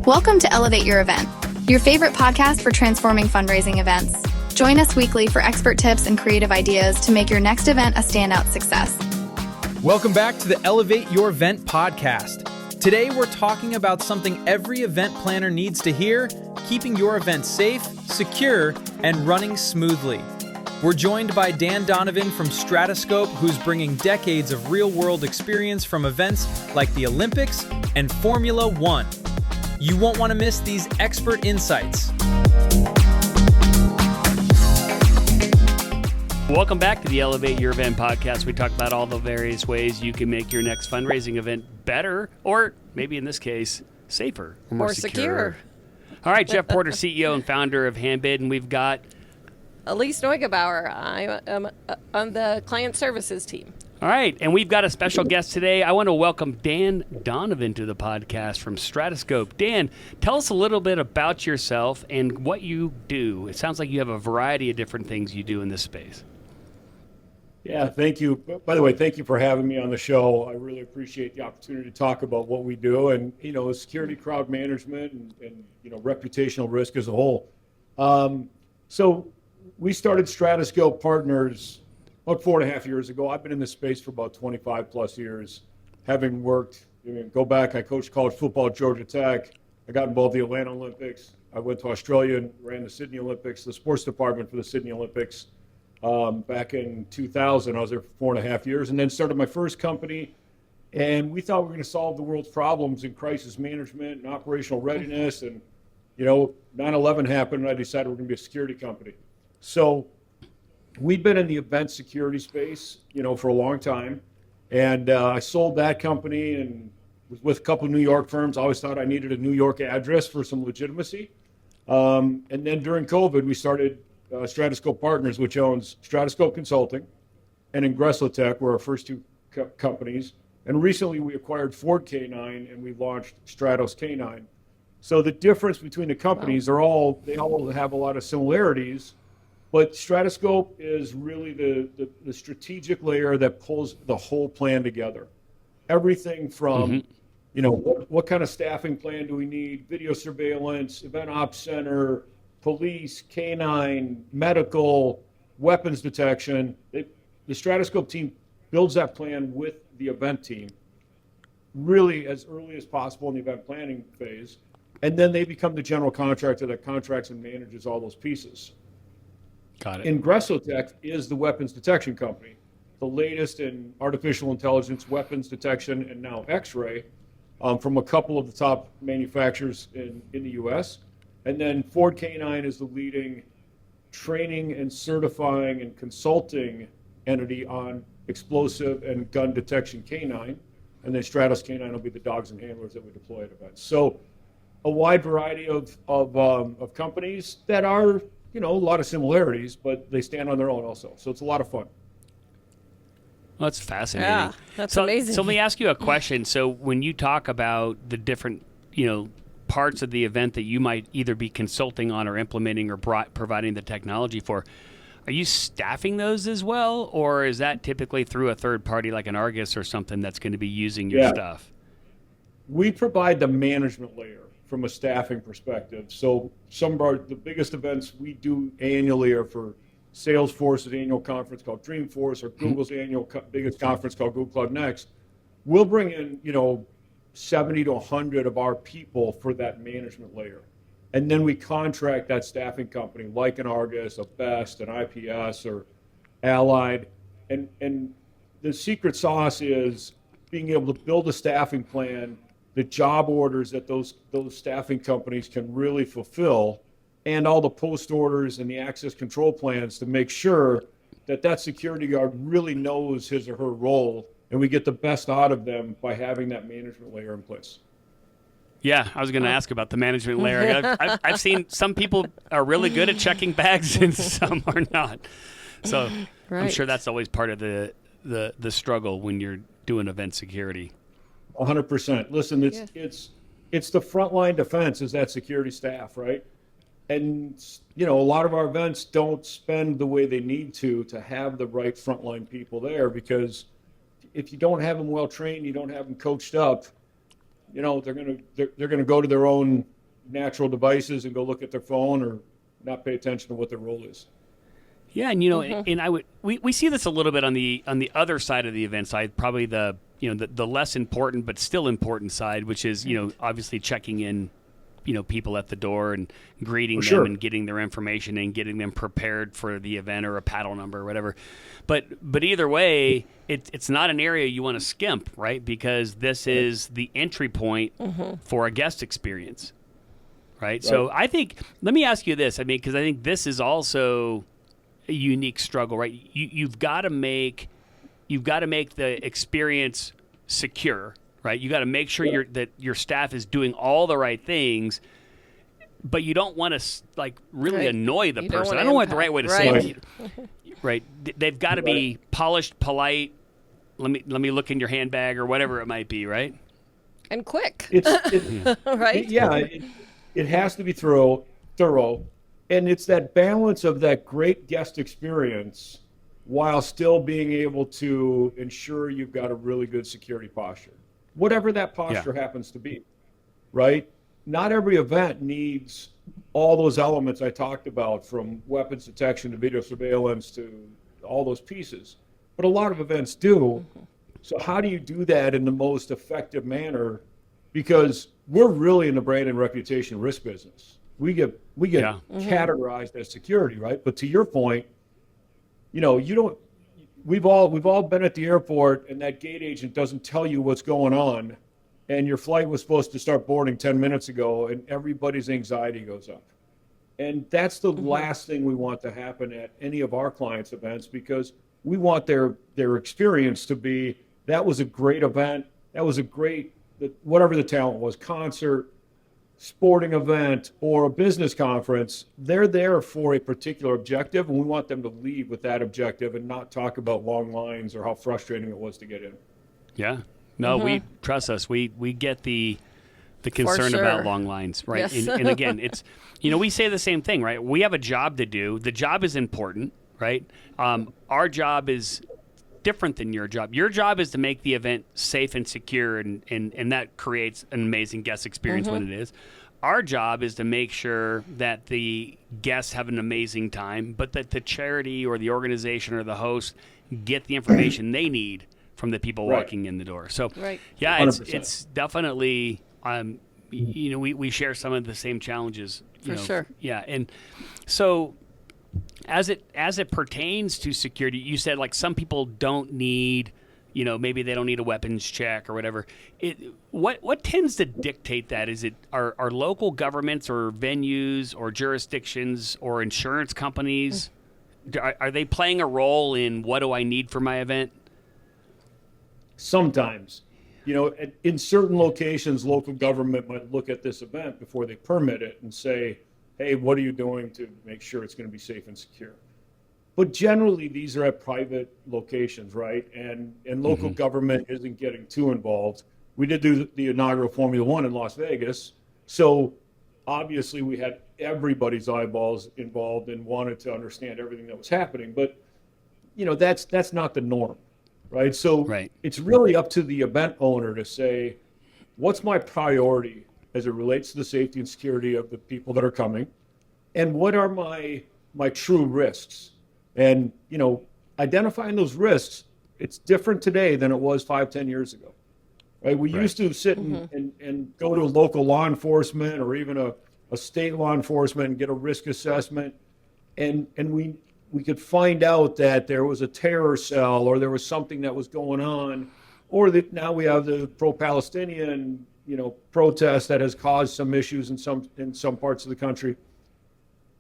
Welcome to Elevate Your Event, your favorite podcast for transforming fundraising events. Join us weekly for expert tips and creative ideas to make your next event a standout success. Welcome back to the Elevate Your Event podcast. Today, we're talking about something every event planner needs to hear, keeping your event safe, secure, and running smoothly. We're joined by Dan Donovan from Stratoscope, who's bringing decades of real-world experience from events like the Olympics and Formula One. You won't want to miss these expert insights. Welcome back to the Elevate Your Event podcast. We talk about all the various ways you can make your next fundraising event better, or maybe in this case, safer or more secure. All right, Jeff Porter, CEO and founder of Handbid, and we've got Elise Neugebauer. I am on the client services team. All right, and we've got a special guest today. I want to welcome Dan Donovan to the podcast from Stratoscope. Dan, tell us a little bit about yourself and what you do. It sounds like you have a variety of different things you do in this space. Yeah, thank you. By the way, thank you for having me on the show. I really appreciate the opportunity to talk about what we do and, security, crowd management, and reputational risk as a whole. So we started Stratoscope Partners about 4.5 years ago. I've been in this space for about 25 plus years, having worked, go back, I coached college football at Georgia Tech. I got involved in the Atlanta Olympics. I went to Australia and ran the Sydney Olympics, the sports department for the Sydney Olympics. Back in 2000, I was there for 4.5 years, and then started my first company. And we thought we were going to solve the world's problems in crisis management and operational readiness. And, 9/11 happened, and I decided we're going to be a security company. So we've been in the event security space, for a long time. And I sold that company and was with a couple of New York firms. I always thought I needed a New York address for some legitimacy. And then during COVID, we started Stratoscope Partners, which owns Stratoscope Consulting and Ingresso were our first two companies. And recently we acquired Ford K9 and we launched Stratos K9. So the difference between the companies they all have a lot of similarities, but Stratoscope is really the strategic layer that pulls the whole plan together. Everything from, what kind of staffing plan do we need, video surveillance, event ops center, police, K9, medical, weapons detection. The Stratoscope team builds that plan with the event team really as early as possible in the event planning phase. And then they become the general contractor that contracts and manages all those pieces. Got it. Ingresso is the weapons detection company, the latest in artificial intelligence, weapons detection, and now X-ray from a couple of the top manufacturers in the U.S. And then Ford K9 is the leading training and certifying and consulting entity on explosive and gun detection K9. And then Stratos K9 will be the dogs and handlers that we deploy at events. So a wide variety of companies that are, a lot of similarities, but they stand on their own also. So it's a lot of fun. Well, that's fascinating. Yeah, that's amazing. So let me ask you a question. So when you talk about the different, parts of the event that you might either be consulting on or implementing or providing the technology for, are you staffing those as well? Or is that typically through a third party like an Argus or something that's going to be using your stuff? We provide the management layer from a staffing perspective. So some of the biggest events we do annually are for Salesforce's annual conference called Dreamforce or Google's annual biggest conference called Google Cloud Next. We'll bring in, 70 to 100 of our people for that management layer. And then we contract that staffing company like an Argus, a Best, an IPS, or Allied. And the secret sauce is being able to build a staffing plan, the job orders that those staffing companies can really fulfill, and all the post orders and the access control plans to make sure that security guard really knows his or her role, and we get the best out of them by having that management layer in place. Yeah, I was going to ask about the management layer. I've seen some people are really good at checking bags and some are not. So Right. I'm sure that's always part of the struggle when you're doing event security. 100%. Listen, it's the frontline defense is that security staff, right? And, a lot of our events don't spend the way they need to have the right frontline people there, because if you don't have them well trained, you don't have them coached up, they're gonna go to their own natural devices and go look at their phone or not pay attention to what their role is. Yeah, and and we see this a little bit on the other side of the event side, probably the less important but still important side, which is obviously checking in people at the door and greeting them and getting their information and getting them prepared for the event or a paddle number or whatever. But either way, it's not an area you want to skimp, right? Because this is the entry point for a guest experience, right? So I think, let me ask you this, because I think this is also a unique struggle, right? You've got to make the experience secure, right? You got to make sure that your staff is doing all the right things, but you don't want to really annoy the person. I don't know what the right way to say it. Right? They've got to be polished, polite. Let me look in your handbag or whatever it might be, right? And quick. Right? Yeah, it has to be thorough, and it's that balance of that great guest experience while still being able to ensure you've got a really good security posture. Whatever that posture happens to be, right? Not every event needs all those elements I talked about, from weapons detection to video surveillance to all those pieces. But a lot of events do. So how do you do that in the most effective manner? Because we're really in the brand and reputation risk business. We get categorized as security, right? But to your point, we've all been at the airport and that gate agent doesn't tell you what's going on, and your flight was supposed to start boarding 10 minutes ago, and everybody's anxiety goes up. And that's the last thing we want to happen at any of our clients' events, because we want their experience to be, that was a great event, that was a great, whatever the talent was, concert, sporting event, or a business conference. They're there for a particular objective, and we want them to leave with that objective and not talk about long lines or how frustrating it was to get in. Yeah. No, we trust us. We get the concern about long lines, right? Yes. And again, it's we say the same thing, right? We have a job to do. The job is important, right? Our job is different than your job. Your job is to make the event safe and secure, and that creates an amazing guest experience when it is. Our job is to make sure that the guests have an amazing time, but that the charity or the organization or the host get the information they need from the people walking in the door. So, yeah, 100%. it's definitely, we share some of the same challenges. For sure. Yeah, and so as it pertains to security, you said some people don't need, maybe they don't need a weapons check or whatever. What tends to dictate that? Is it are local governments or venues or jurisdictions or insurance companies? Are they playing a role in what do I need for my event? Sometimes, in certain locations, local government might look at this event before they permit it and say, hey, what are you doing to make sure it's going to be safe and secure? But generally, these are at private locations, right? And local government isn't getting too involved. We did do the inaugural Formula One in Las Vegas. So obviously we had everybody's eyeballs involved and wanted to understand everything that was happening. But, that's not the norm. Right. So it's really up to the event owner to say, what's my priority as it relates to the safety and security of the people that are coming? And what are my true risks? And, identifying those risks, it's different today than it was 5-10 years ago. Right. We used to sit and go to a local law enforcement or even a state law enforcement and get a risk assessment. And we could find out that there was a terror cell or there was something that was going on, or that now we have the pro-Palestinian, protest that has caused some issues in some parts of the country.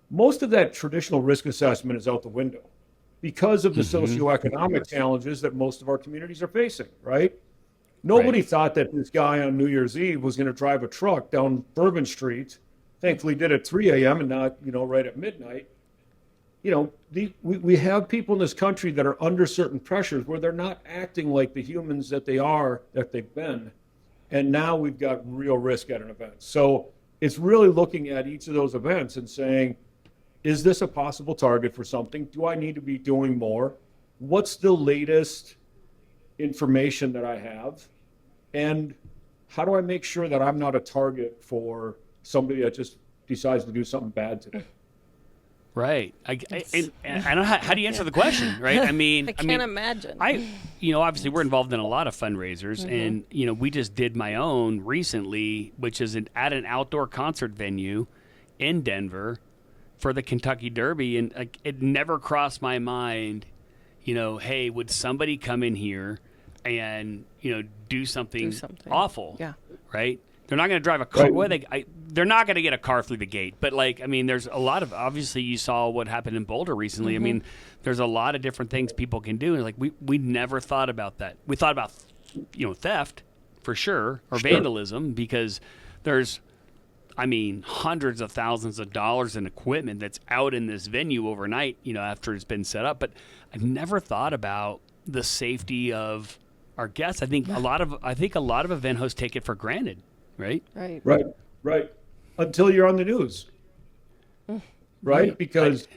Most of that traditional risk assessment is out the window because of the socioeconomic challenges that most of our communities are facing, right? Nobody thought that this guy on New Year's Eve was going to drive a truck down Bourbon Street. Thankfully did at 3 a.m. and not, right at midnight. We have people in this country that are under certain pressures where they're not acting like the humans that they've been. And now we've got real risk at an event. So it's really looking at each of those events and saying, is this a possible target for something? Do I need to be doing more? What's the latest information that I have? And how do I make sure that I'm not a target for somebody that just decides to do something bad today. Right. I don't know how do you answer the question, right? I mean, I can't imagine. Obviously we're involved in a lot of fundraisers, and we just did my own recently, which is at an outdoor concert venue in Denver for the Kentucky Derby, and it never crossed my mind, hey, would somebody come in here and do something awful? Yeah. Right. They're not going to drive a car. Right. Well, they're not going to get a car through the gate. But, there's a lot of, obviously, you saw what happened in Boulder recently. I mean, there's a lot of different things people can do. And, we never thought about that. We thought about, theft for sure, or vandalism, because there's, hundreds of thousands of dollars in equipment that's out in this venue overnight, after it's been set up. But I've never thought about the safety of our guests. I think a lot of event hosts take it for granted. Right. Until you're on the news. Right? Because,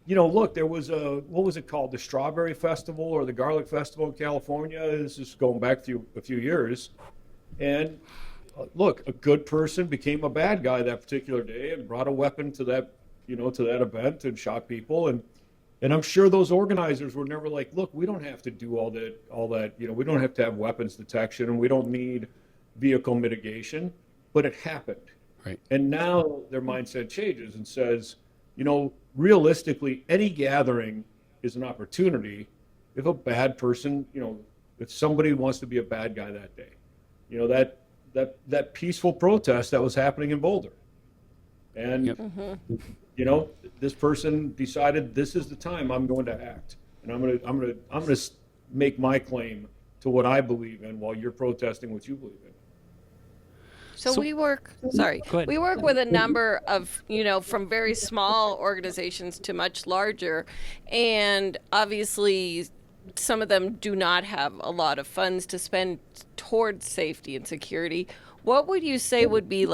look, there was what was it called? The Strawberry Festival or the Garlic Festival in California. This is going back a few years. And look, a good person became a bad guy that particular day and brought a weapon to that event and shot people. And I'm sure those organizers were never like, look, we don't have to do all that, we don't have to have weapons detection, and we don't need vehicle mitigation, but it happened. Right. And now their mindset changes and says, realistically, any gathering is an opportunity if a bad person, if somebody wants to be a bad guy that day. That peaceful protest that was happening in Boulder. And, this person decided this is the time I'm going to act. And I'm going to make my claim to what I believe in while you're protesting what you believe in. So we work with a number of, from very small organizations to much larger. And obviously, some of them do not have a lot of funds to spend towards safety and security. What would you say would be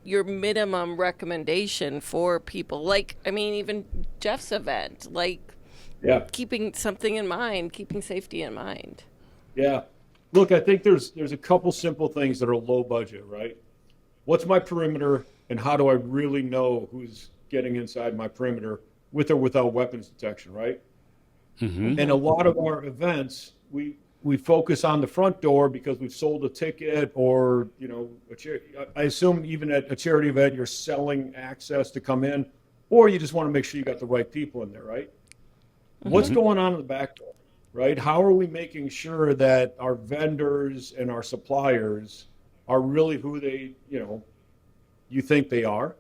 your minimum recommendation for people? Even Jeff's event, keeping something in mind, keeping safety in mind. Yeah. Look, I think there's a couple simple things that are low budget, right? What's my perimeter, and how do I really know who's getting inside my perimeter with or without weapons detection, right? Mm-hmm. And a lot of our events, we focus on the front door because we've sold a ticket, or I assume even at a charity event you're selling access to come in, or you just want to make sure you got the right people in there, right? Mm-hmm. What's going on in the back door? Right? How are we making sure that our vendors and our suppliers are really who they, you think they are?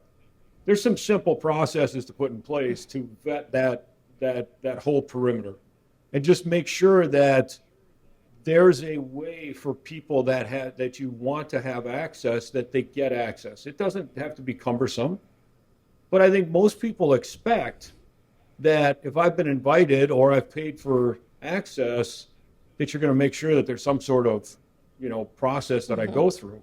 There's some simple processes to put in place to vet that whole perimeter, and just make sure that there's a way for people that you want to have access, that they get access. It doesn't have to be cumbersome, but I think most people expect that if I've been invited or I've paid for access, that you're going to make sure that there's some sort of process that I go through.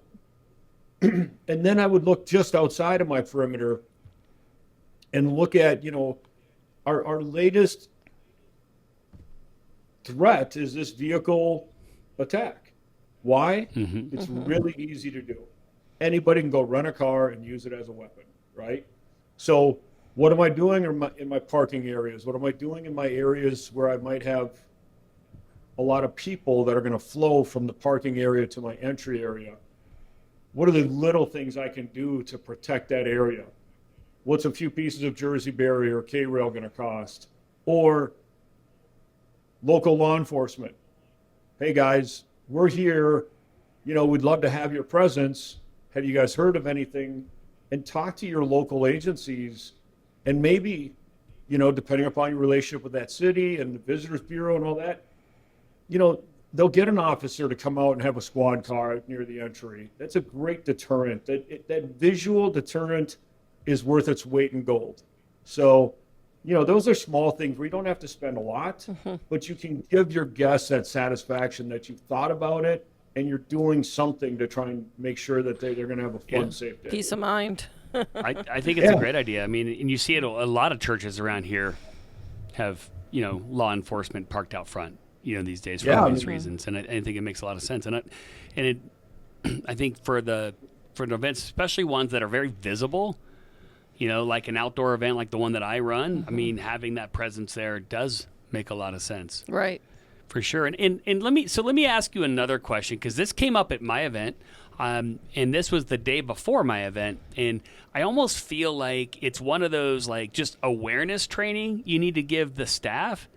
And then I would look just outside of my perimeter and look at our latest threat is this vehicle attack. Why? It's really easy to do. Anybody can go rent a car and use it as a weapon, right? So what am I doing in my parking areas? What am I doing in my areas where I might have a lot of people that are going to flow from the parking area to my entry area? What are the little things I can do to protect that area? What's a few pieces of Jersey barrier or K-rail going to cost? Or local law enforcement. Hey guys, we're here. We'd love to have your presence. Have you guys heard of anything? And talk to your local agencies, and maybe, depending upon your relationship with that city and the Visitors Bureau and all that, they'll get an officer to come out and have a squad car near the entry. That's a great deterrent. That visual deterrent is worth its weight in gold. So, those are small things where you don't have to spend a lot, but you can give your guests that satisfaction that you've thought about it and you're doing something to try and make sure that they're going to have a fun, safe day. Peace of mind. I think it's a great idea. And you see it, a lot of churches around here have, law enforcement parked out front, these days for obvious reasons. And I think it makes a lot of sense. I think for the for events, especially ones that are very visible, like an outdoor event like the one that I run. I mean, having that presence there does make a lot of sense. Right. For sure. And let me ask you another question, because this came up at my event. And this was the day before my event, and I almost feel like it's one of those like just awareness training you need to give the staff.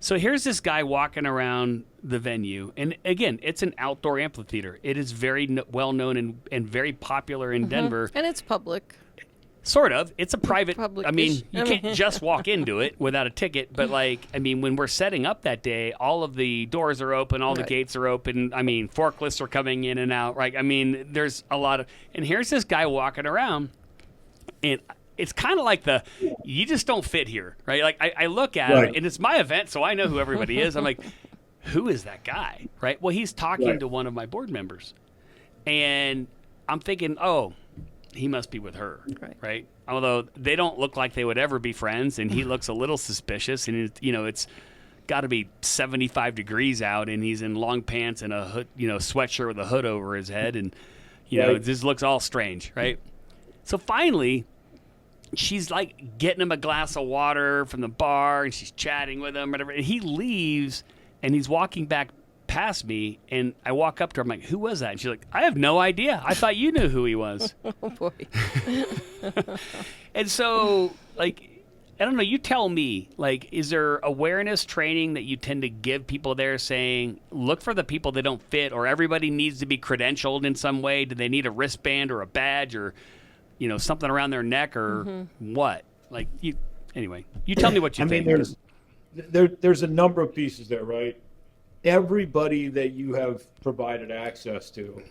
So here's this guy walking around the venue, and again, it's an outdoor amphitheater. It is very well known and very popular in Denver. And it's public. Sort of. It's a private, I mean, you I can't just walk into it without a ticket. But when we're setting up that day, all of the doors are open, all the gates are open. I mean, forklifts are coming in and out, right? I mean, there's a lot of, and here's this guy walking around, and it's kind of like you just don't fit here, right? Like I look at him, and it's my event, so I know who everybody is. I'm like, who is that guy, right? Well, he's talking to one of my board members, and I'm thinking, oh, he must be with her, right? Although they don't look like they would ever be friends, and he looks a little suspicious, and it's got to be 75 degrees out, and he's in long pants and a hood, sweatshirt with a hood over his head, and it just looks all strange, right? So finally, she's like getting him a glass of water from the bar, and she's chatting with him, whatever. And he leaves, and he's walking back past me, and I walk up to her. I'm like, "Who was that?" And she's like, "I have no idea. I thought you knew who he was." Oh boy. And so, I don't know. You tell me. Is there awareness training that you tend to give people there, saying, "Look for the people that don't fit," or everybody needs to be credentialed in some way? Do they need a wristband or a badge or something around their neck or what? Anyway, you tell me what you think. I mean, there's a number of pieces there, right? Everybody that you have provided access to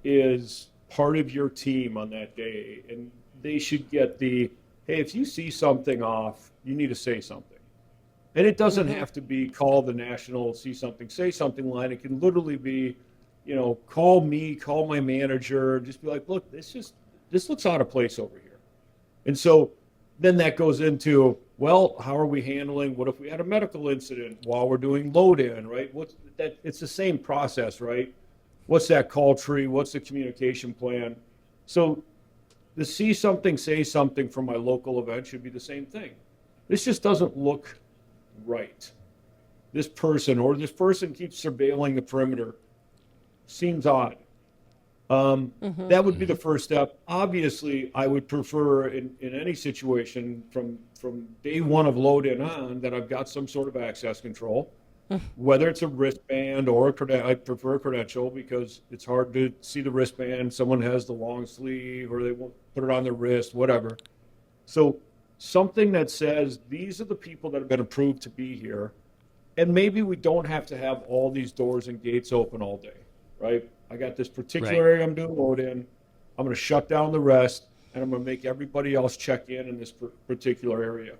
is part of your team on that day, and they should get hey, if you see something off, you need to say something. And it doesn't have to be call the national see something, say something line. It can literally be, call me, call my manager, just be like, look, this looks out of place over here. And so then that goes into, well, how are we handling, what if we had a medical incident while we're doing load in, right? It's the same process, right? What's that call tree? What's the communication plan? So the see something, say something from my local event should be the same thing. This just doesn't look right. This person keeps surveilling the perimeter. Seems odd. That would be the first step. Obviously, I would prefer in any situation from day one of load in on that I've got some sort of access control, whether it's a wristband or I prefer a credential because it's hard to see the wristband. Someone has the long sleeve or they won't put it on their wrist, whatever. So something that says these are the people that have been approved to be here, and maybe we don't have to have all these doors and gates open all day, right? I got this particular area I'm doing load in. I'm going to shut down the rest, and I'm going to make everybody else check in this particular area.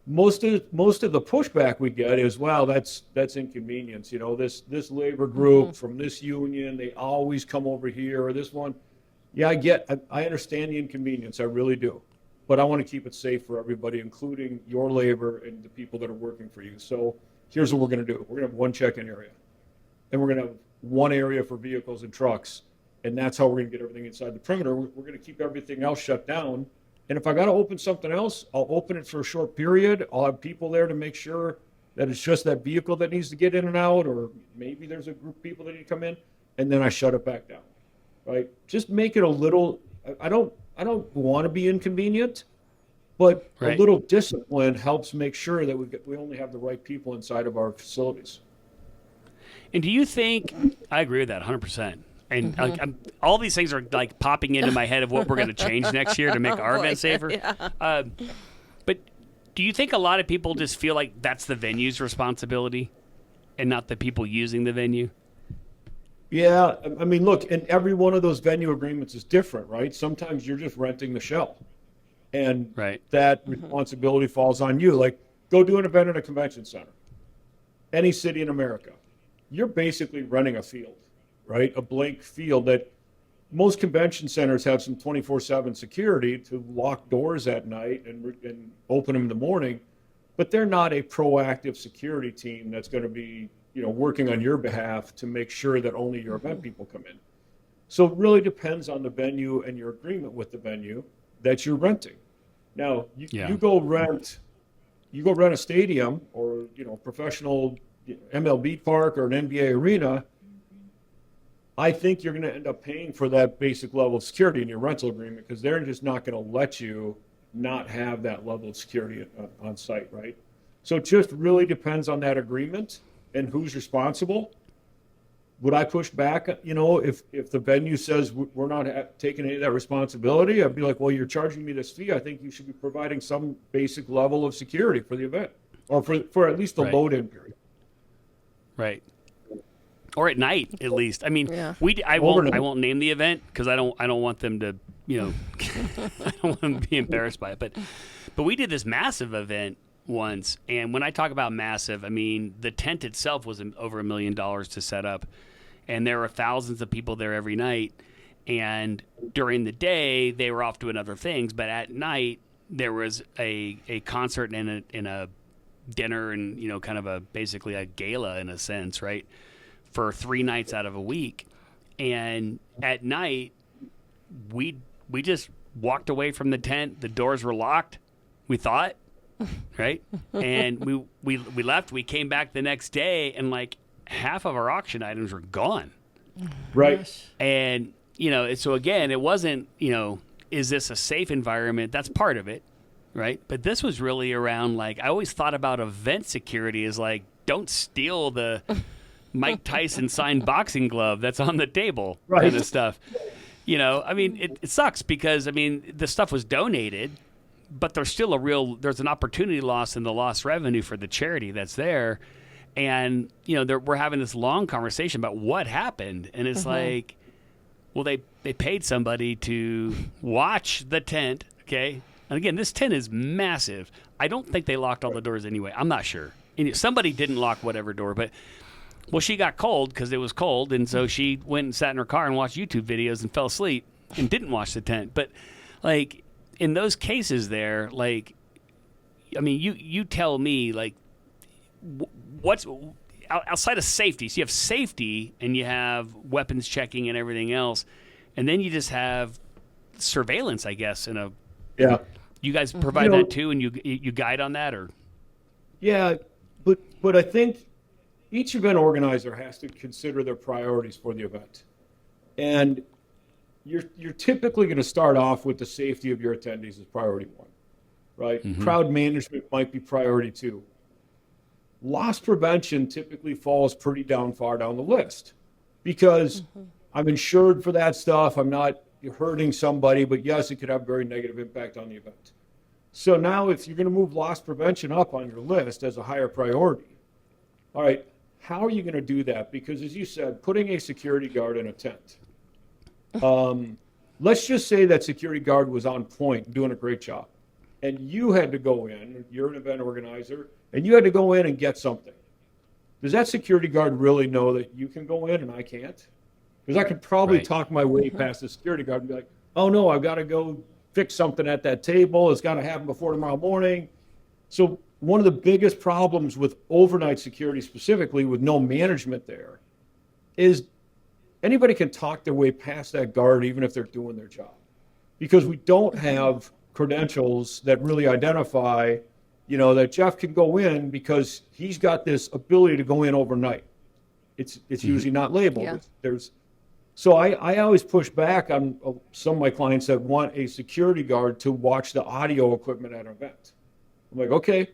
Most of the pushback we get is, wow, that's inconvenience. This labor group from this union, they always come over here, or this one. Yeah, I understand the inconvenience. I really do. But I want to keep it safe for everybody, including your labor and the people that are working for you. So here's what we're going to do. We're going to have one check-in area, and we're going to have one area for vehicles and trucks, and that's how we're going to get everything inside the perimeter. We're going to keep everything else shut down, and if I got to open something else, I'll open it for a short period. I'll have people there to make sure that it's just that vehicle that needs to get in and out, or maybe there's a group of people that need to come in, and then I shut it back down, right? Just make it a little, I don't want to be inconvenient, but a little discipline helps make sure that we only have the right people inside of our facilities. And do you think, I agree with that 100%. And all these things are popping into my head of what we're going to change next year to make our event safer. Yeah. But do you think a lot of people just feel like that's the venue's responsibility and not the people using the venue? Yeah. I mean, look, and every one of those venue agreements is different, right? Sometimes you're just renting the shell. And that responsibility falls on you. Go do an event at a convention center. Any city in America. You're basically renting a field, right? A blank field that most convention centers have some 24/7 security to lock doors at night and open them in the morning, but they're not a proactive security team that's going to be, working on your behalf to make sure that only your event people come in. So it really depends on the venue and your agreement with the venue that you're renting. Now, you go rent a stadium or, professional MLB park or an NBA arena. I think you're going to end up paying for that basic level of security in your rental agreement, because they're just not going to let you not have that level of security on site, right? So it just really depends on that agreement and who's responsible. Would I push back, if the venue says we're not taking any of that responsibility? I'd be like, well, you're charging me this fee. I think you should be providing some basic level of security for the event, or for at least the load-in period. Right. Or at night, at least. I mean, I won't name the event because I don't want them to, I don't want them to be embarrassed by it. But we did this massive event once, and when I talk about massive, I mean the tent itself was over $1 million to set up, and there were thousands of people there every night. And during the day, they were off doing other things, but at night there was a concert and a dinner and kind of basically a gala in a sense, right? For 3 nights out of a week. And at night, we just walked away from the tent. The doors were locked, we thought, right? And we left. We came back the next day, and like half of our auction items were gone. Right. And, so again, it wasn't, is this a safe environment? That's part of it, right? But this was really around, like, I always thought about event security as like, don't steal the Mike Tyson signed boxing glove that's on the table, kind of stuff. I mean, it sucks because, I mean, the stuff was donated, but there's still there's an opportunity loss in the lost revenue for the charity that's there. And, we're having this long conversation about what happened. And it's like, well, they paid somebody to watch the tent, okay? And again, this tent is massive. I don't think they locked all the doors anyway. I'm not sure. And somebody didn't lock whatever door, but... Well, she got cold because it was cold, and so she went and sat in her car and watched YouTube videos and fell asleep and didn't watch the tent. But, like, in those cases there, like, I mean, you tell me, like, what's outside of safety? So you have safety and you have weapons checking and everything else, and then you just have surveillance, I guess. You guys provide that too, and you guide on that, or? Yeah, but I think each event organizer has to consider their priorities for the event. And you're typically going to start off with the safety of your attendees as priority 1, right? Mm-hmm. Crowd management might be priority 2. Loss prevention typically falls pretty far down the list, because I'm insured for that stuff. I'm not hurting somebody, but yes, it could have very negative impact on the event. So now if you're going to move loss prevention up on your list as a higher priority, all right, how are you going to do that? Because as you said, putting a security guard in a tent, let's just say that security guard was on point, doing a great job, and you had to go in, you're an event organizer, and you had to go in and get something. Does that security guard really know that you can go in and I can't? Because I could probably talk my way past the security guard and be like, oh no, I've got to go fix something at that table. It's got to happen before tomorrow morning. So one of the biggest problems with overnight security, specifically with no management there, is anybody can talk their way past that guard even if they're doing their job. Because we don't have credentials that really identify, that Jeff can go in because he's got this ability to go in overnight. It's usually not labeled. Yeah. So I always push back on some of my clients that want a security guard to watch the audio equipment at an event. I'm like, okay,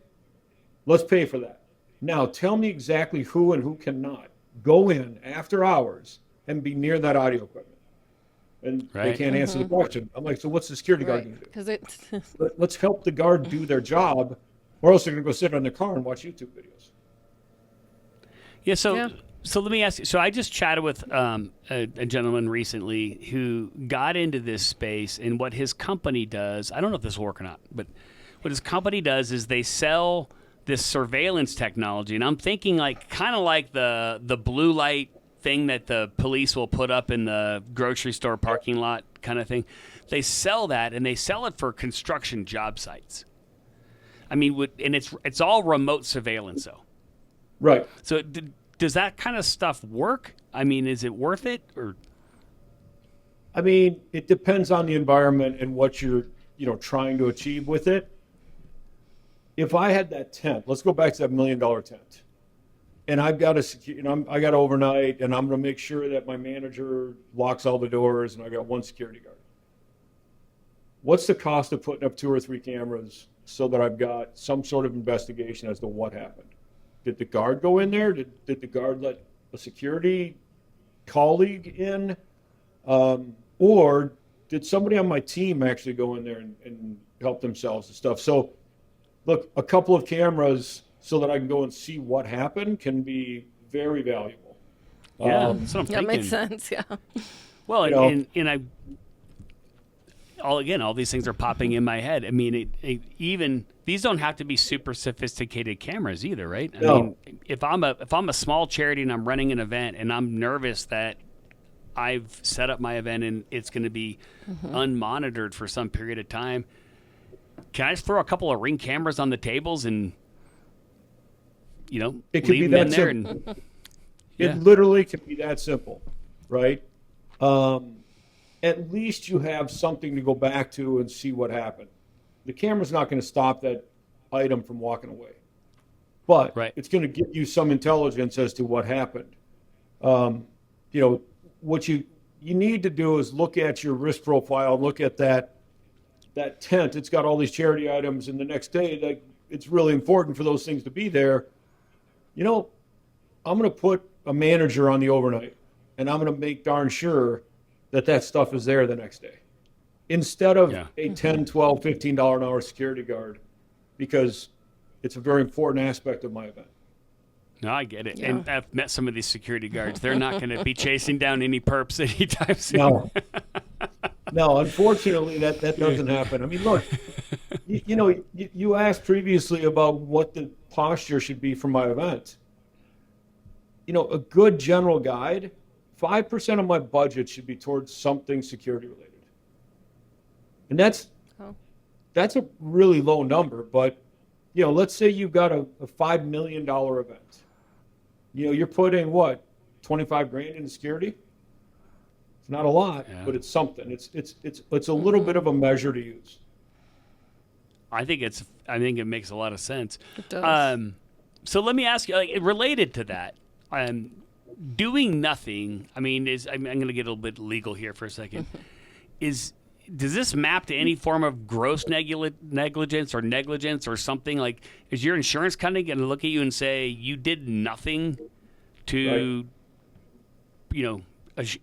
let's pay for that. Now, tell me exactly who and who cannot go in after hours and be near that audio equipment. And they can't answer the question. I'm like, so what's the security guard going to do? Let's help the guard do their job, or else they're going to go sit in their car and watch YouTube videos. Yeah, so let me ask you. So I just chatted with a gentleman recently who got into this space, and what his company does, I don't know if this will work or not, but what his company does is they sell this surveillance technology. And I'm thinking kind of like the blue light thing that the police will put up in the grocery store parking lot kind of thing. They sell that, and they sell it for construction job sites. I mean, and it's all remote surveillance, though. Right. So does that kind of stuff work? I mean, is it worth it? Or I mean, it depends on the environment and what you're, trying to achieve with it. If I had that tent, let's go back to that $1 million tent, and I've got I got overnight, and I'm going to make sure that my manager locks all the doors, and I got one security guard. What's the cost of putting up 2 or 3 cameras so that I've got some sort of investigation as to what happened? Did the guard go in there? Did the guard let a security colleague in? Or did somebody on my team actually go in there and help themselves and stuff? So, look, a couple of cameras so that I can go and see what happened can be very valuable. Yeah, that's what I'm thinking. That makes sense, yeah. Well, and all these things are popping in my head. I mean, even these don't have to be super sophisticated cameras either, right? I mean, if I'm a small charity and I'm running an event and I'm nervous that I've set up my event and it's going to be unmonitored for some period of time, can I just throw a couple of Ring cameras on the tables and it could leave be them that there? simple. It literally can be that simple, right? At least you have something to go back to and see what happened. The camera's not going to stop that item from walking away, but it's going to give you some intelligence as to what happened. What you need to do is look at your risk profile, look at that tent. It's got all these charity items, and the next day, it's really important for those things to be there. I'm going to put a manager on the overnight, and I'm going to make darn sure that stuff is there the next day, instead of a $10, $12, $15 an hour security guard, because it's a very important aspect of my event. No, I get it. Yeah. And I've met some of these security guards. They're not going to be chasing down any perps anytime soon. No, unfortunately, that doesn't happen. I mean, look, you asked previously about what the posture should be for my event. A good general guide, 5% of my budget should be towards something security related. And that's a really low number, but let's say you've got a $5 million event. You're putting what, 25 grand into security? It's not a lot, but it's something. It's a little bit of a measure to use. I think it makes a lot of sense. It does. So let me ask you, related to that, doing nothing. I mean, I'm going to get a little bit legal here for a second. Does this map to any form of gross negligence or something? Like, is your insurance company going to look at you and say you did nothing to,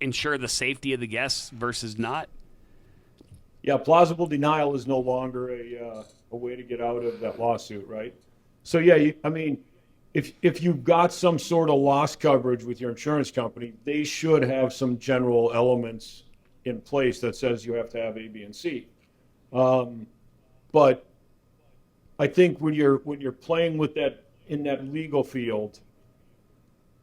ensure the safety of the guests versus not? Yeah, plausible denial is no longer a way to get out of that lawsuit, right? So if you've got some sort of loss coverage with your insurance company, they should have some general elements in place that says you have to have A, B, and C. But I think when you're playing with that in that legal field,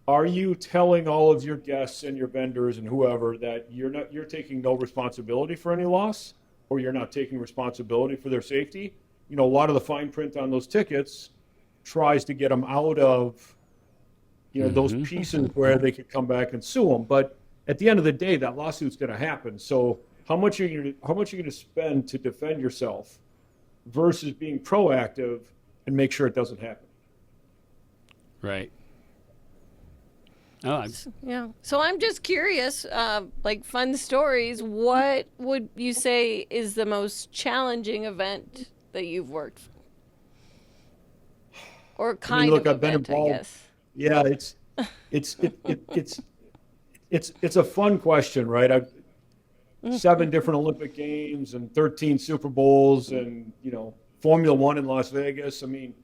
are you telling all of your guests and your vendors and whoever that you're taking no responsibility for any loss, or you're not taking responsibility for their safety? A lot of the fine print on those tickets tries to get them out of those pieces where they could come back and sue them. But at the end of the day, that lawsuit's going to happen. So how much are you going to spend to defend yourself versus being proactive and make sure it doesn't happen? Right. So I'm just curious, fun stories. What would you say is the most challenging event that you've worked for? Or kind of I've been event, involved. I guess. Yeah, it's a fun question, right? I've 7 different Olympic Games and 13 Super Bowls and, Formula One in Las Vegas. I mean,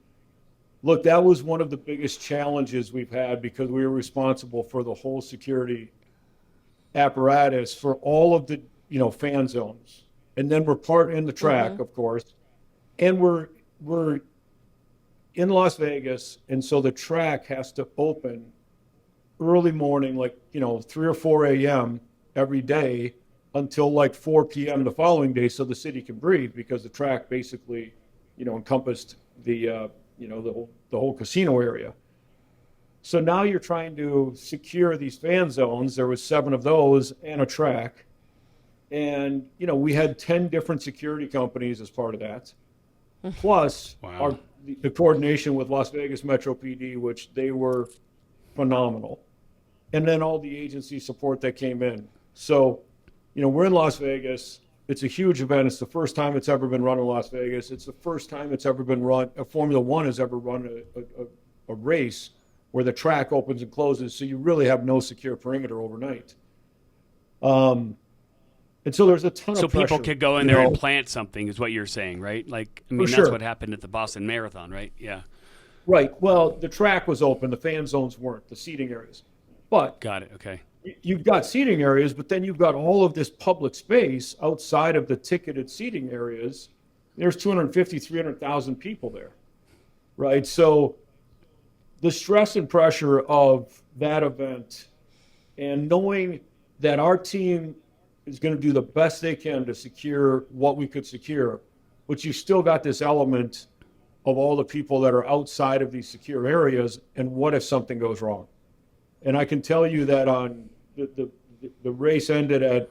look, that was one of the biggest challenges we've had because we were responsible for the whole security apparatus for all of the, fan zones. And then we're part in the track, of course. And we're in Las Vegas, and so the track has to open early morning, 3 or 4 a.m. every day until 4 p.m. the following day, so the city can breathe, because the track basically, encompassed the whole casino area. So now you're trying to secure these fan zones. There was 7 of those and a track, And, we had 10 different security companies as part of that. Plus the coordination with Las Vegas Metro PD, which they were phenomenal. And then all the agency support that came in. So, we're in Las Vegas. It's a huge event. It's the first time it's ever been run in Las Vegas. It's the first time it's ever been run, Formula One has ever run a race where the track opens and closes. So you really have no secure perimeter overnight. And so there's a ton of pressure. So people could go in there and plant something is what you're saying, right? That's what happened at the Boston Marathon, right? Yeah. Right. Well, the track was open. The fan zones weren't, the seating areas. But got it. Okay. You've got seating areas, but then you've got all of this public space outside of the ticketed seating areas. There's 250, 300,000 people there, right? So the stress and pressure of that event and knowing that our team is going to do the best they can to secure what we could secure, but you still got this element of all the people that are outside of these secure areas, and what if something goes wrong? And I can tell you that on the race ended at,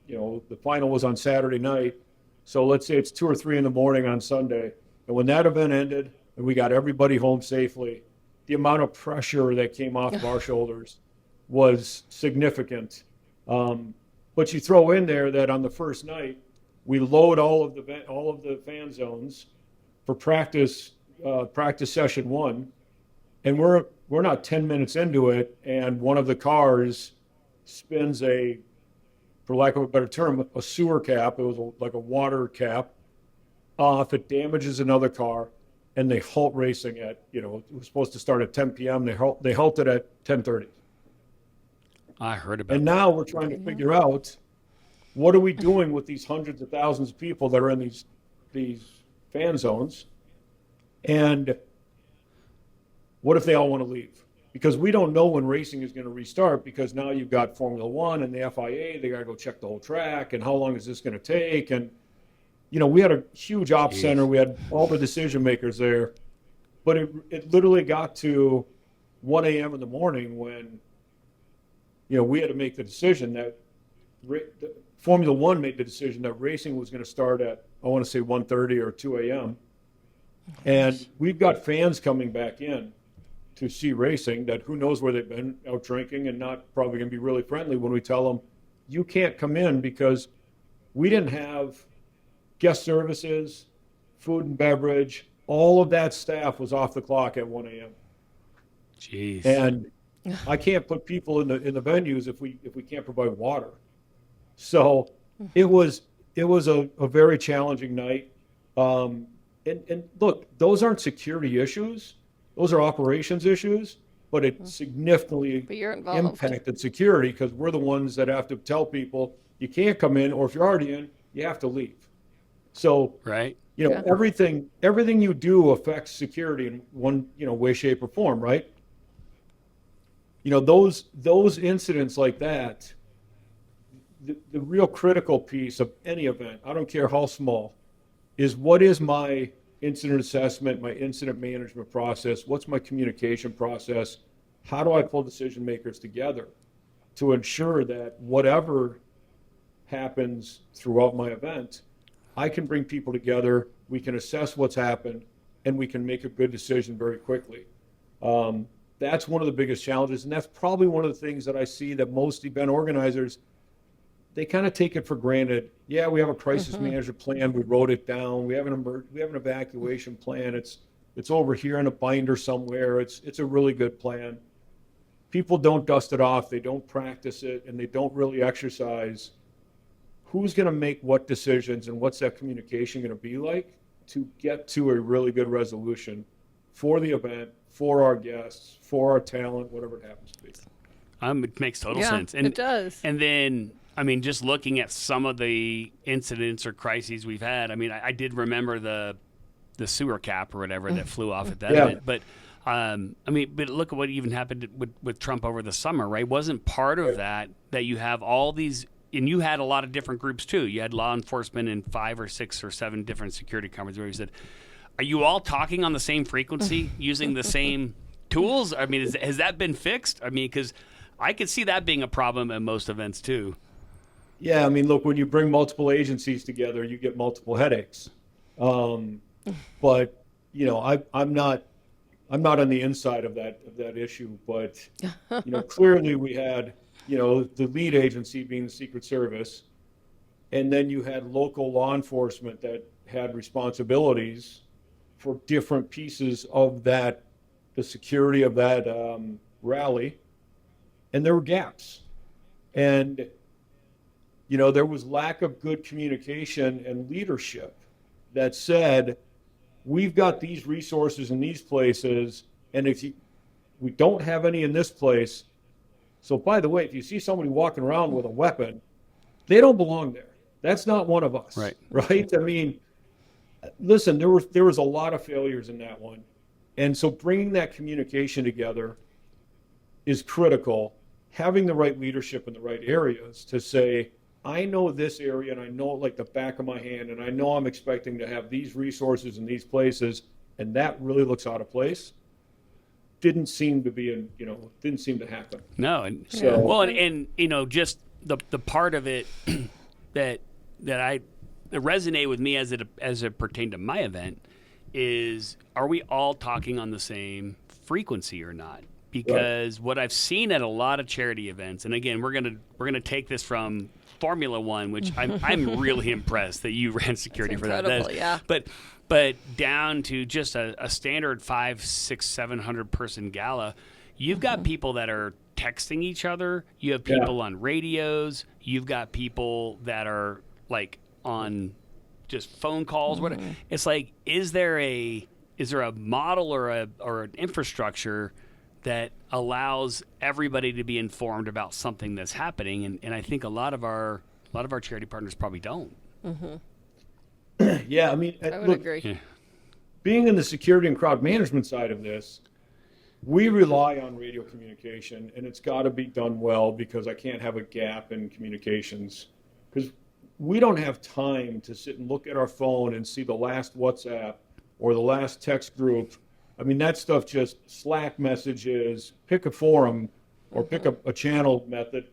the final was on Saturday night. So let's say it's 2 or 3 in the morning on Sunday. And when that event ended and we got everybody home safely, the amount of pressure that came off of our shoulders was significant. But you throw in there that on the first night, we load all of the fan zones for practice session 1. And we're not 10 minutes into it, and one of the cars spins for lack of a better term, a sewer cap. It was like a water cap off. It damages another car, and they halt racing at, it was supposed to start at 10 p.m. They halted at 10:30. I heard about And that. now we're trying to figure out, what are we doing with these hundreds of thousands of people that are in these fan zones? And what if they all want to leave? Because we don't know when racing is going to restart, because now you've got Formula One and the FIA, they got to go check the whole track, and how long is this going to take? And, we had a huge ops center. We had all the decision makers there. But it literally got to 1 a.m. in the morning when, we had to make the decision that Formula One made the decision that racing was going to start at, I want to say 1:30 or 2 a.m. And we've got fans coming back in to see racing that who knows where they've been out drinking and not probably going to be really friendly when we tell them, you can't come in, because we didn't have guest services, food and beverage. All of that staff was off the clock at 1 a.m. Jeez. And I can't put people in the venues if we can't provide water. So it was a very challenging night. And look, those aren't security issues. Those are operations issues, but it significantly impacted security, because we're the ones that have to tell people you can't come in, or if you're already in, you have to leave. So, right. Everything you do affects security in one, way, shape, or form, right? Those incidents like that, the real critical piece of any event, I don't care how small, is what is my incident assessment, my incident management process, what's my communication process, how do I pull decision makers together to ensure that whatever happens throughout my event, I can bring people together, we can assess what's happened, and we can make a good decision very quickly. That's one of the biggest challenges, and that's probably one of the things that I see that most event organizers, they kind of take it for granted. Yeah, we have a crisis management plan. We wrote it down. We have an evacuation plan. It's over here in a binder somewhere. It's a really good plan. People don't dust it off. They don't practice it, and they don't really exercise who's going to make what decisions and what's that communication going to be like to get to a really good resolution for the event, for our guests, for our talent, whatever it happens to be. It makes total sense. And it does. And then, just looking at some of the incidents or crises we've had, I did remember the sewer cap or whatever that flew off at that event. But, but look at what even happened with Trump over the summer, right? Wasn't part of that you have all these, and you had a lot of different groups too. You had law enforcement in 5 or 6 or 7 different security conferences where you said, are you all talking on the same frequency, using the same tools? Has that been fixed? Because I could see that being a problem at most events too. Yeah, I mean, look, when you bring multiple agencies together, you get multiple headaches. But I'm not on the inside of that issue. But clearly we had the lead agency being the Secret Service, and then you had local law enforcement that had responsibilities for different pieces of the security of that rally, and there were gaps, and there was lack of good communication and leadership that said, we've got these resources in these places, and we don't have any in this place. So by the way, if you see somebody walking around with a weapon, they don't belong there. That's not one of us. Right? I mean, listen, there was a lot of failures in that one. And so bringing that communication together is critical. Having the right leadership in the right areas to say, I know this area and I know it like the back of my hand, and I know I'm expecting to have these resources in these places, and that really looks out of place. Didn't seem to happen. No, and just the part of it that resonate with me as it pertained to my event is, are we all talking on the same frequency or not? Because what I've seen at a lot of charity events, and again, we're gonna take this from Formula One, which I'm really impressed that you ran security for that. Yeah. But down to just a standard 500, 600, 700 person gala, you've got people that are texting each other. You have people on radios. You've got people that are like on just phone calls. Whatever. It's like, is there a model or an infrastructure that allows everybody to be informed about something that's happening? And I think a lot of our charity partners probably don't. Yeah, I mean, I would agree. Yeah. Being in the security and crowd management side of this, we rely on radio communication, and it's got to be done well, because I can't have a gap in communications, because we don't have time to sit and look at our phone and see the last WhatsApp or the last text group. I mean, that stuff, just Slack messages, pick a forum or pick up a channel method.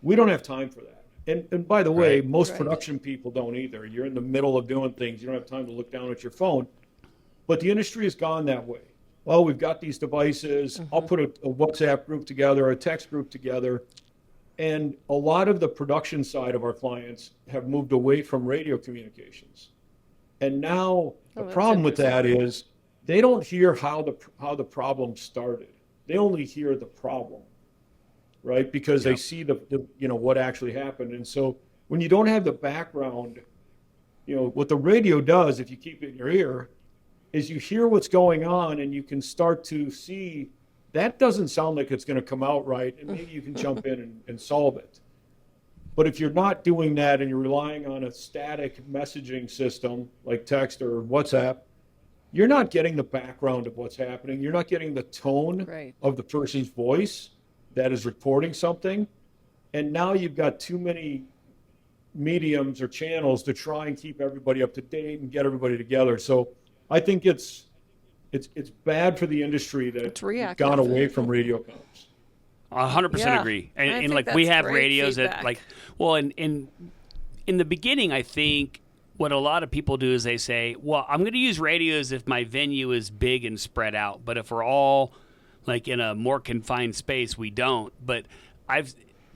We don't have time for that. And by the way, most production people don't either. You're in the middle of doing things. You don't have time to look down at your phone. But the industry has gone that way. Well, we've got these devices. I'll put a WhatsApp group together, a text group together. And a lot of the production side of our clients have moved away from radio communications. And now the problem with that is they don't hear how the problem started. They only hear the problem, right? Because they see the what actually happened. And so when you don't have the background, what the radio does, if you keep it in your ear, is you hear what's going on, and you can start to see that doesn't sound like it's going to come out right, and maybe you can jump in and solve it. But if you're not doing that and you're relying on a static messaging system like text or WhatsApp, you're not getting the background of what's happening. You're not getting the tone of the person's voice that is reporting something. And now you've got too many mediums or channels to try and keep everybody up to date and get everybody together. So I think it's bad for the industry that it's gone away from radio comms. 100% agree. And like, we have radios feedback. that like, well, and in the beginning, I think what a lot of people do is they say, well, I'm going to use radios if my venue is big and spread out. But if we're all like in a more confined space, we don't. But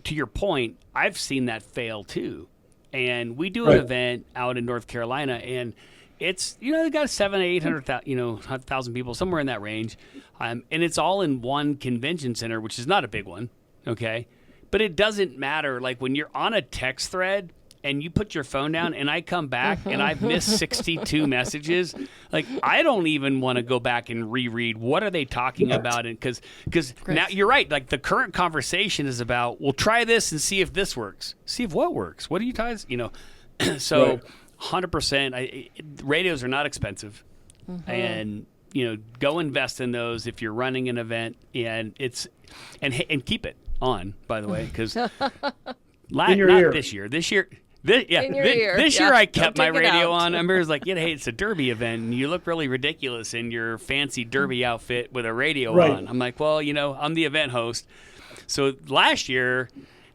to your point, I've seen that fail too. And we do an event out in North Carolina, and it's, they got 700,000 to 800,000 people, somewhere in that range. And it's all in one convention center, which is not a big one. Okay. But it doesn't matter. Like, when you're on a text thread and you put your phone down and I come back and I've missed 62 messages, like, I don't even want to go back and reread what are they talking about. And because now you're right. Like, the current conversation is about, we'll try this and see if this works. See if what works. What do you guys, so 100%. Radios are not expensive, and go invest in those if you're running an event, and and keep it on, by the way, because this year. This year, I kept my radio on. I remember it was like, hey, it's a derby event, and you look really ridiculous in your fancy derby outfit with a radio on. I'm like, well, I'm the event host. So last year,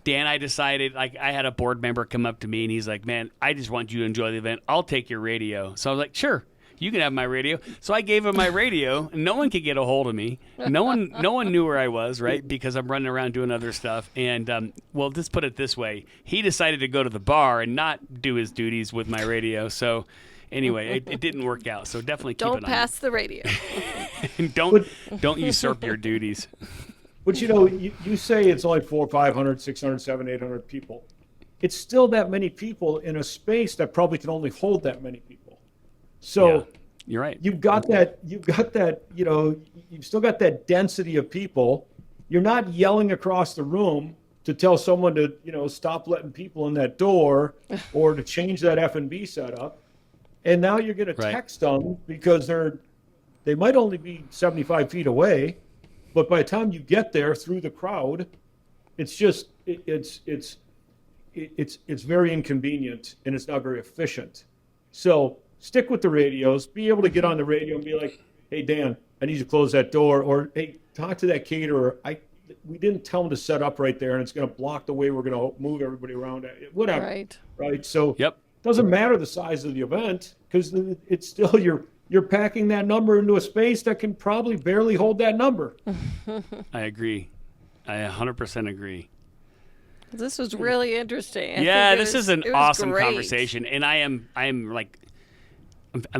Dan, I decided, like, I had a board member come up to me and he's like, man, I just want you to enjoy the event. I'll take your radio. So I was like, sure, you can have my radio. So I gave him my radio, and no one could get a hold of me. No one knew where I was, right? Because I'm running around doing other stuff. And, well, just put it this way. He decided to go to the bar and not do his duties with my radio. So anyway, it didn't work out. So definitely keep it on. Don't pass the radio. Don't usurp your duties. But you say it's only 400, 500, 600, 700, 800 people. It's still that many people in a space that probably can only hold that many people. So yeah, you're right. You've still got that density of people. You're not yelling across the room to tell someone to, stop letting people in that door or to change that F&B setup. And now you're going to text them because they might only be 75 feet away. But by the time you get there through the crowd, it's very inconvenient and it's not very efficient. So stick with the radios. Be able to get on the radio and be like, "Hey Dan, I need you to close that door," or "Hey, talk to that caterer. We didn't tell him to set up right there, and it's going to block the way we're going to move everybody around." Whatever. Right. So it doesn't matter the size of the event because it's still you're packing that number into a space that can probably barely hold that number. I agree. I 100% agree. This was really interesting. This is an awesome conversation, and I'm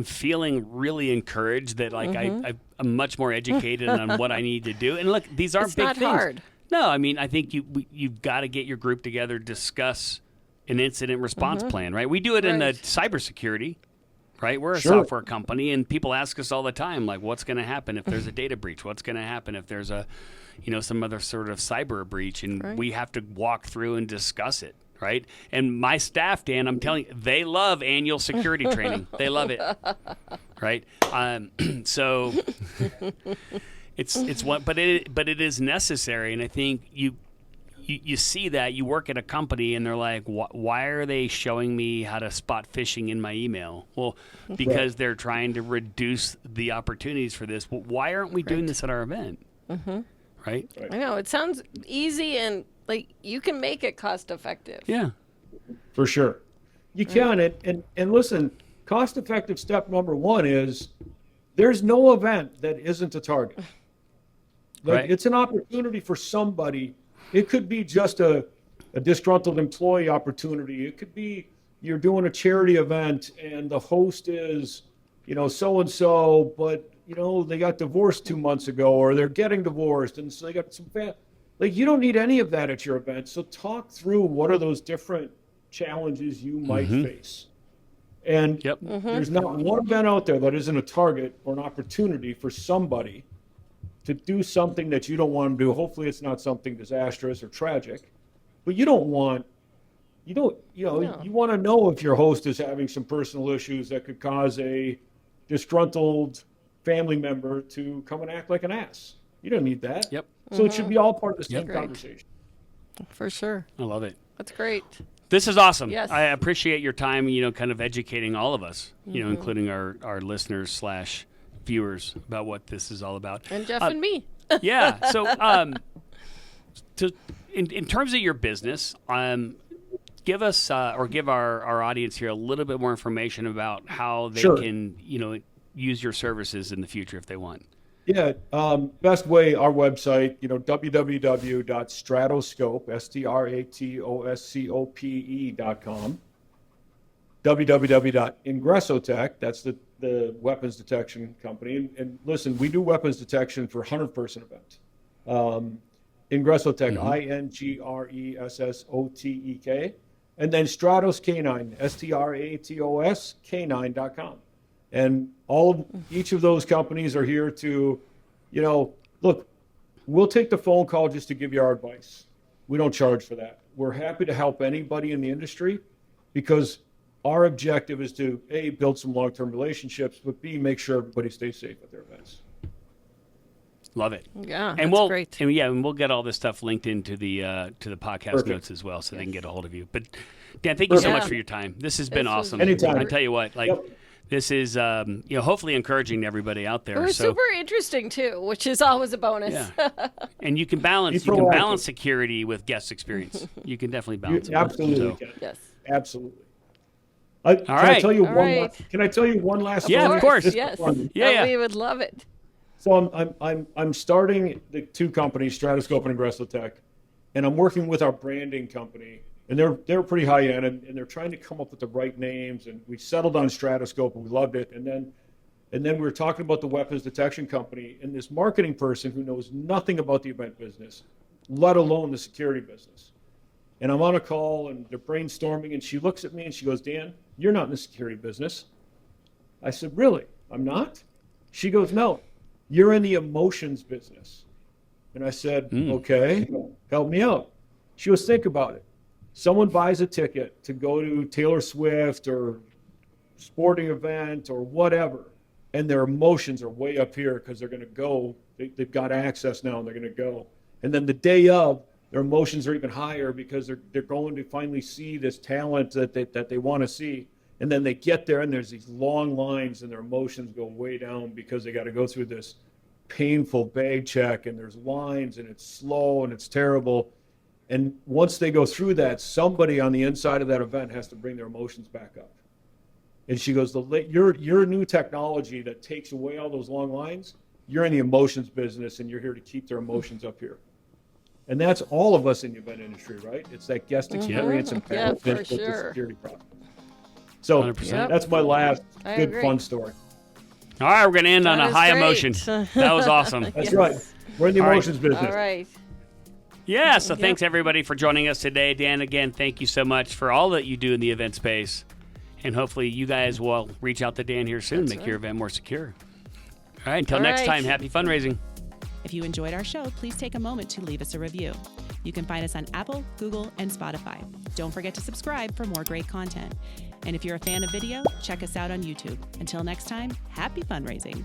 feeling really encouraged that I'm much more educated on what I need to do. And look, these aren't big things. It's not hard. No, I mean, I think you've got to get your group together, discuss an incident response plan, right? We do it in the cybersecurity. Right, we're a software company, and people ask us all the time, like, what's going to happen if there's a data breach? What's going to happen if there's some other sort of cyber breach? And we have to walk through and discuss it, right? And my staff, Dan, I'm telling you, they love annual security training. They love it, right? So it's what, but it is necessary, and I think you see that, you work at a company and they're like, why are they showing me how to spot phishing in my email? Well, because they're trying to reduce the opportunities for this. Well, why aren't we doing this at our event? Right? I know. It sounds easy and like you can make it cost effective. Yeah. For sure. You can. And listen, cost effective step number one is there's no event that isn't a target. It's an opportunity for somebody. It could be just a disgruntled employee opportunity. It could be you're doing a charity event and the host is, so-and-so, but, they got divorced 2 months ago or they're getting divorced. And so they got some you don't need any of that at your event. So talk through what are those different challenges you might face. And there's not one event out there that isn't a target or an opportunity for somebody to do something that you don't want to do. Hopefully it's not something disastrous or tragic, but you want to know if your host is having some personal issues that could cause a disgruntled family member to come and act like an ass. You don't need that. So it should be all part of the same conversation. For sure. I love it. That's great. This is awesome. Yes. I appreciate your time, kind of educating all of us, including our listeners / viewers about what this is all about. And Jeff and me. Yeah. So in terms of your business, give us or give our audience here a little bit more information about how they can, use your services in the future if they want. Yeah. Best way, our website, www.stratoscope, stratoscope.com. www.ingressotech, that's the weapons detection company. And listen, we do weapons detection for 100-person events. Ingressotech, INGRESSOTEK. And then Stratos K9, STRATOS K9.com. And each of those companies are here to, look, we'll take the phone call just to give you our advice. We don't charge for that. We're happy to help anybody in the industry because our objective is to, A, build some long-term relationships, but B, make sure everybody stays safe at their events. Love it. Yeah, and that's great. And we'll get all this stuff linked into the podcast notes as well, so they can get a hold of you. But Dan, thank you so much for your time. This has been awesome. Anytime. I tell you what, this is hopefully encouraging to everybody out there. It was super interesting too, which is always a bonus. Yeah. And you can balance security with guest experience. You can definitely balance it. Absolutely. So. Yes. Absolutely. Can I tell you one last story? Yeah, of course. Yes. Yeah. We would love it. So I'm starting the two companies, Stratoscope and Aggressotech, and I'm working with our branding company, and they're pretty high end, and they're trying to come up with the right names, and we settled on Stratoscope, and we loved it, and then we were talking about the weapons detection company, and this marketing person who knows nothing about the event business, let alone the security business. And I'm on a call, and they're brainstorming, and she looks at me and she goes, Dan, you're not in the security business. I said, really? I'm not? She goes, no, you're in the emotions business. And I said, okay, help me out. She goes, think about it. Someone buys a ticket to go to Taylor Swift or sporting event or whatever, and their emotions are way up here because they're going to go. They've got access now, and they're going to go. And then the day of, their emotions are even higher because they're going to finally see this talent that they want to see. And then they get there, and there's these long lines, and their emotions go way down because they got to go through this painful bag check, and there's lines, and it's slow, and it's terrible. And once they go through that, somebody on the inside of that event has to bring their emotions back up. And she goes, your new technology that takes away all those long lines, you're in the emotions business, and you're here to keep their emotions up here. And that's all of us in the event industry, right? It's that guest experience and with the security problem. So 100%. That's my last good fun story. All right, we're going to end on a high emotion. That was awesome. That's right. We're in the emotions business. All right. Yeah, so thanks everybody for joining us today. Dan, again, thank you so much for all that you do in the event space. And hopefully you guys will reach out to Dan here soon, make your event more secure. All right, until next time, happy fundraising. If you enjoyed our show, please take a moment to leave us a review. You can find us on Apple, Google, and Spotify. Don't forget to subscribe for more great content. And if you're a fan of video, check us out on YouTube. Until next time, happy fundraising.